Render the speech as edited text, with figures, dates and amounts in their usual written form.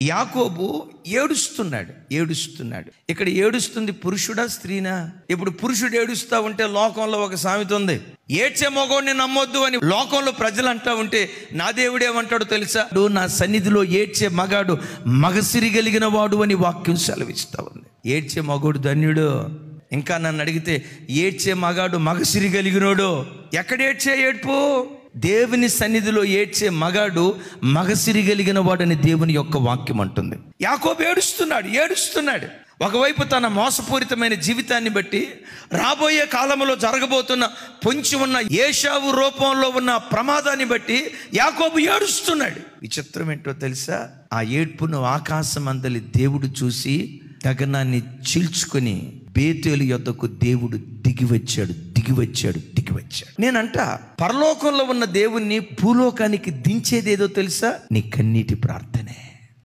యాకోబు ఏడుస్తున్నాడు. ఇక్కడ ఏడుస్తుంది పురుషుడా స్త్రీనా? ఇప్పుడు పురుషుడు ఏడుస్తా ఉంటే లోకంలో ఒక సామెత ఉంది, ఏడ్చే మగోడిని నమ్మొద్దు అని లోకంలో ప్రజలు అంటా ఉంటే నా దేవుడేమంటాడు తెలుసా? నా సన్నిధిలో ఏడ్చే మగాడు మగసిరి కలిగిన వాడు అని వాక్యం సెలవిస్తా ఉంది. ఏడ్చే మగోడు ధన్యుడు. ఇంకా నన్ను అడిగితే ఏడ్చే మగాడు మగసిరి కలిగినోడు. ఎక్కడ ఏడ్చే ఏడ్పు? దేవుని సన్నిధిలో ఏడ్చే మగాడు మగసిరి కలిగిన వాడని దేవుని యొక్క వాక్యం అంటుంది. యాకోబు ఏడుస్తున్నాడు. ఒకవైపు తన మోసపూరితమైన జీవితాన్ని బట్టి రాబోయే కాలంలో జరగబోతున్న పొంచి ఉన్న ఏశావు రూపంలో ఉన్న ప్రమాదాన్ని బట్టి యాకోబు ఏడుస్తున్నాడు. విచిత్రం ఏంటో తెలుసా? ఆ ఏడ్పును ఆకాశం అందలి దేవుడు చూసి గగనాన్ని చీల్చుకొని బేతేలు యొద్దకు దేవుడు దిగివచ్చాడు. నేనంట పరలోకంలో ఉన్న దేవుణ్ణి భూలోకానికి దించేదేదో తెలుసా? నీ కన్నీటి ప్రార్థనే.